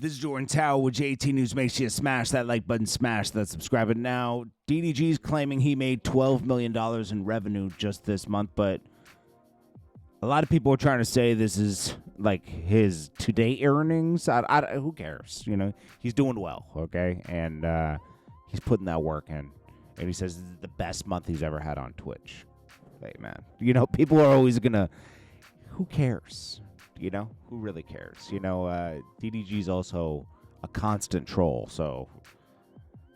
This is Jordan Tower with JT News. Make sure you smash that like button, smash that subscribe button now. DDG's claiming he made $12 million in revenue just this month, but a lot of people are trying to say this is like his to-date earnings. Who cares? You know, he's doing well, okay? And he's putting that work in. And he says this is the best month he's ever had on Twitch. Hey, man. You know, people are always going to, who cares? You know, who really cares? You know, DDG's also a constant troll, so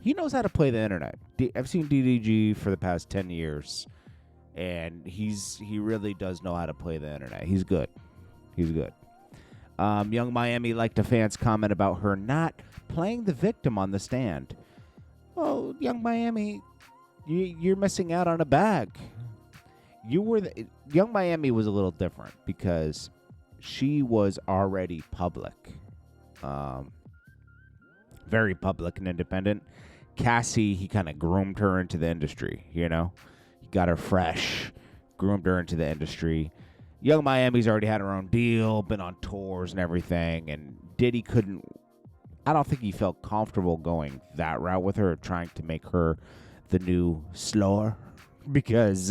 he knows how to play the internet. I've seen DDG for the past 10 years, and he really does know how to play the internet. He's good. He's good. Young Miami liked a fan's comment about her not playing the victim on the stand. Well, Young Miami, you're missing out on a bag. Young Miami was a little different because she was already public, very public and independent. Cassie, he kind of groomed her into the industry, you know. He got her fresh, groomed her into the industry. Young Miami's already had her own deal, been on tours and everything, and Diddy I don't think he felt comfortable going that route with her, trying to make her the new Slower, because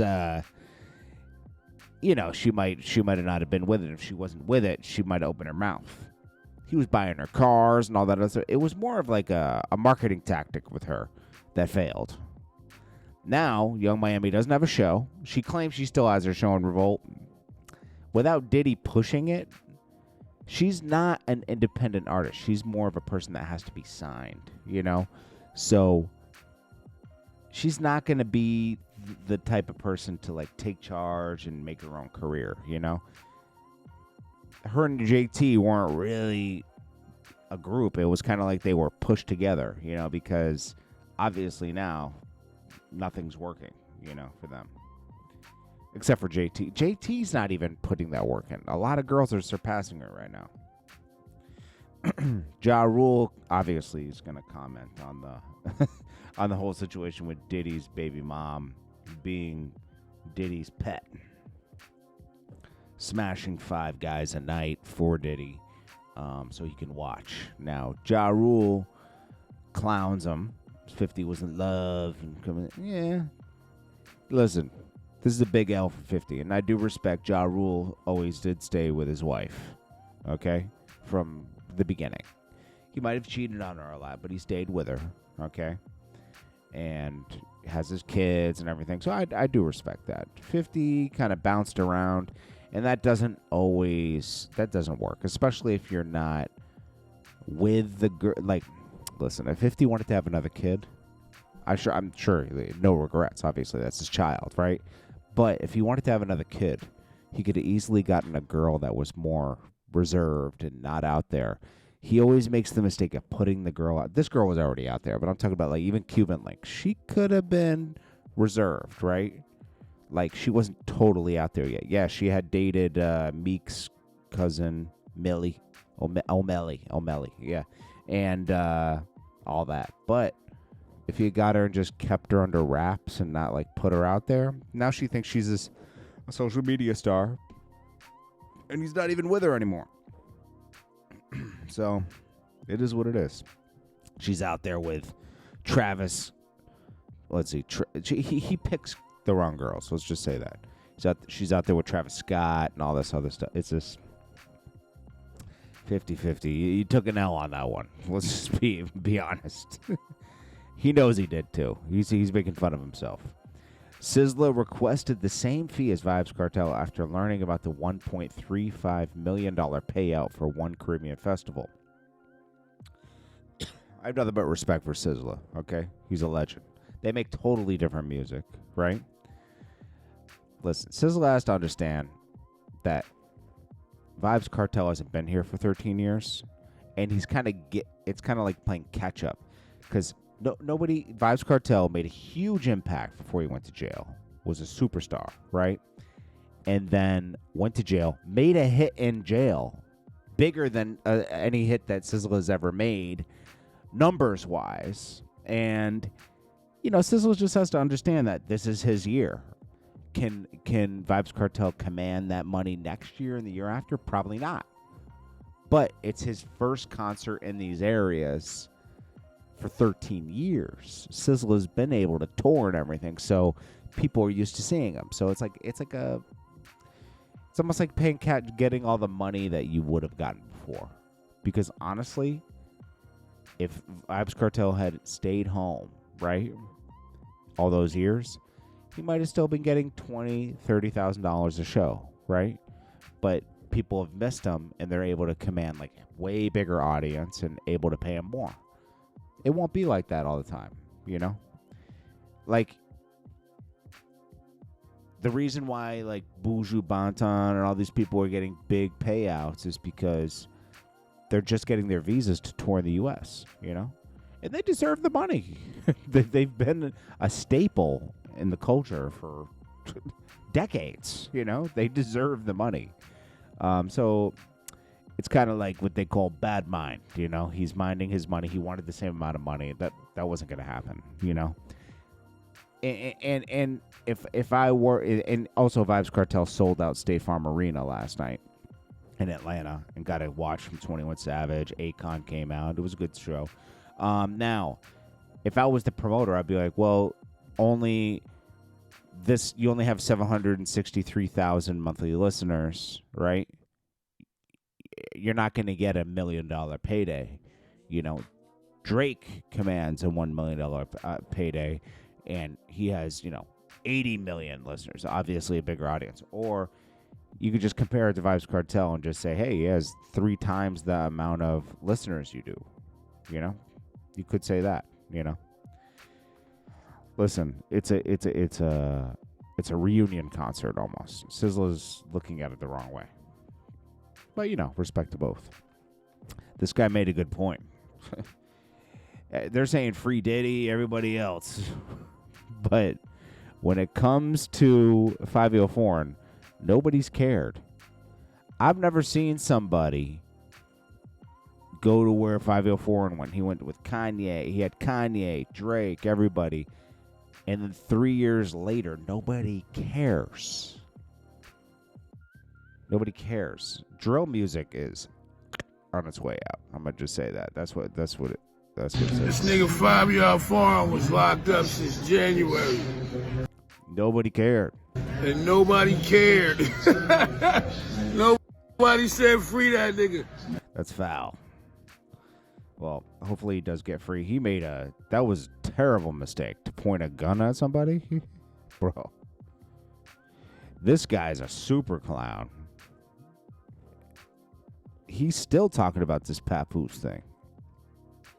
you know, she might have not have been with it. If she wasn't with it, she might open her mouth. He was buying her cars and all that other stuff. It was more of like a marketing tactic with her that failed. Now, Young Miami doesn't have a show. She claims she still has her show in Revolt. Without Diddy pushing it, she's not an independent artist. She's more of a person that has to be signed, you know? So she's not going to be the type of person to like take charge and make her own career, you know? Her and JT weren't really a group. It was kind of like they were pushed together, you know, because obviously now nothing's working, you know, for them. Except for JT. JT's not even putting that work in. A lot of girls are surpassing her right now. Ja Rule obviously is going to comment on the on the whole situation with Diddy's baby mom being Diddy's pet. Smashing 5 guys a night for Diddy so he can watch. Now, Ja Rule clowns him. 50 was in love. And coming. Yeah. Listen, this is a big L for 50, and I do respect Ja Rule always did stay with his wife, okay, from the beginning. He might have cheated on her a lot, but he stayed with her, okay, and has his kids and everything, so I do respect that. 50 kind of bounced around, and that doesn't work, especially if you're not with the girl. Like, listen, if 50 wanted to have another kid, I'm sure no regrets, obviously, that's his child, right? But if he wanted to have another kid, he could have easily gotten a girl that was more reserved and not out there. He always makes the mistake of putting the girl out. This girl was already out there, but I'm talking about like even Cuban Link. She could have been reserved, right? Like she wasn't totally out there yet. Yeah, she had dated Meek's cousin, Millie. O'Malley, yeah. And all that. But if you got her and just kept her under wraps and not like put her out there, now she thinks she's a social media star, and he's not even with her anymore. So it is what it is. She's out there with Travis. Let's see. He picks the wrong girls. Let's just say that. She's out there with Travis Scott and all this other stuff. It's just 50-50. You took an L on that one. Let's just be honest. He knows he did too. He's making fun of himself. Sizzla requested the same fee as Vybz Kartel after learning about the $1.35 million payout for one Caribbean festival. I have nothing but respect for Sizzla, okay? He's a legend. They make totally different music, right? Listen, Sizzla has to understand that Vybz Kartel hasn't been here for 13 years, and it's kind of like playing catch up, because Vybz Kartel made a huge impact before he went to jail, was a superstar, right? And then went to jail, made a hit in jail, bigger than any hit that Sizzla has ever made, numbers-wise. And, you know, Sizzla just has to understand that this is his year. Can Vybz Kartel command that money next year and the year after? Probably not. But it's his first concert in these areas for 13 years. Sizzla's been able to tour and everything, so people are used to seeing him. So it's almost like paying cat getting all the money that you would have gotten before. Because honestly, if Vybz Kartel had stayed home, right, all those years, he might have still been getting $20,000, $30,000 a show, right? But people have missed him, and they're able to command like way bigger audience and able to pay him more. It won't be like that all the time, you know? Like, the reason why like Buju Banton and all these people are getting big payouts is because they're just getting their visas to tour in the U.S., you know? And they deserve the money. They've been a staple in the culture for decades, you know? They deserve the money. So it's kind of like what they call bad mind, you know? He's minding his money. He wanted the same amount of money. That wasn't going to happen, you know? And if I were, and also Vybz Kartel sold out State Farm Arena last night in Atlanta and got a watch from 21 Savage. Akon came out. It was a good show. Now, if I was the promoter, I'd be like, well, you only have 763,000 monthly listeners, right? You're not going to get $1 million payday. You know, Drake commands a $1 million payday, and he has, 80 million listeners, obviously a bigger audience. Or you could just compare it to Vybz Kartel and just say, hey, he has 3 times the amount of listeners you do. You know, you could say that, Listen, it's a reunion concert almost. Sizzla's looking at it the wrong way. But, respect to both. This guy made a good point. They're saying free Diddy, everybody else. But when it comes to 504, nobody's cared. I've never seen somebody go to where 504 went. He went with Kanye. He had Kanye, Drake, everybody. And then 3 years later, nobody cares. Nobody cares. Drill music is on its way out. I'm gonna just say that. That's what it says. This nigga 504 was locked up since January. Nobody cared. And nobody cared. Nobody said free that nigga. That's foul. Well, hopefully he does get free. That was a terrible mistake to point a gun at somebody. Bro. This guy's a super clown. He's still talking about this Papoose thing.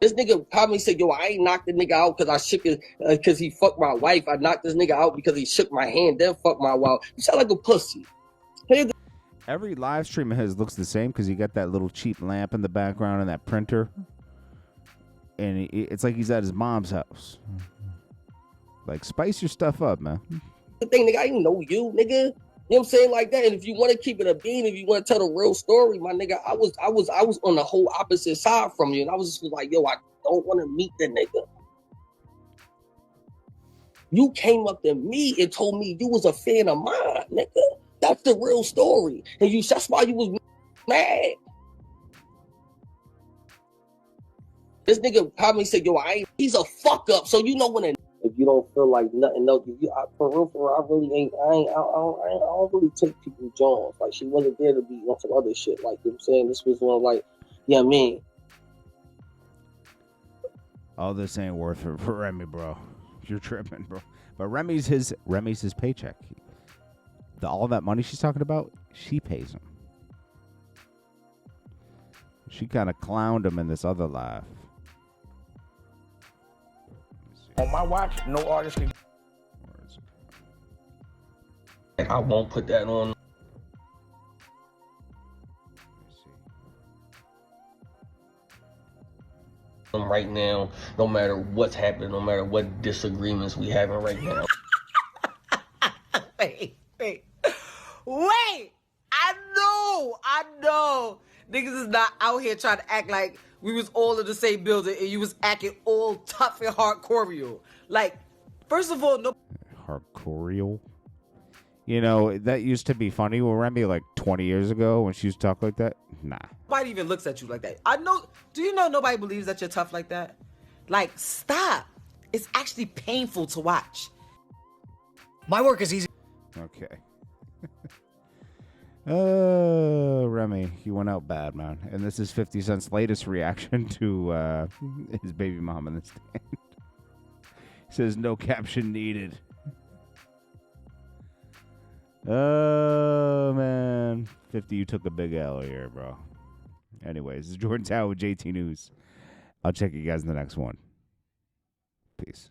This nigga probably said, yo, I ain't knocked the nigga out because I shook his, because he fucked my wife. I knocked this nigga out because he shook my hand, then fucked my wife. You sound like a pussy. Every live stream of his looks the same because you got that little cheap lamp in the background and that printer. And it's like he's at his mom's house. Like, spice your stuff up, man. The thing, nigga, I didn't know you, nigga. You know what I'm saying? Like that. And if you want to keep it a bean, if you want to tell the real story, my nigga, I was on the whole opposite side from you. And I was just like, yo, I don't want to meet the nigga. You came up to me and told me you was a fan of mine, nigga. That's the real story. And that's why you was mad. This nigga probably said, yo, he's a fuck up. So you know when if you don't feel like nothing else, for real, I really I don't really take people's Jones. Like, she wasn't there to be on some other shit. Like, you know what I'm saying? This was one like, yeah, I mean. All this ain't worth it for Remy, bro. You're tripping, bro. But Remy's his paycheck. All that money she's talking about, she pays him. She kind of clowned him in this other live. On my watch, no artist can. I won't put that on. Right now, no matter what's happening, no matter what disagreements we having right now. Wait. I know. Niggas is not out here trying to act like we was all in the same building and you was acting all tough and hardcore. Like, first of all, no. Hardcore. That used to be funny with Remy like 20 years ago when she used to talk like that. Nah. Nobody even looks at you like that. I know. Do you know nobody believes that you're tough like that? Like, stop. It's actually painful to watch. My work is easy. Okay. Remy, you went out bad, man. And this is 50 Cent's latest reaction to his baby mom in the stand. He says, no caption needed. Oh, man. 50, you took a big L here, bro. Anyways, this is Jordan Tower with JT News. I'll check you guys in the next one. Peace.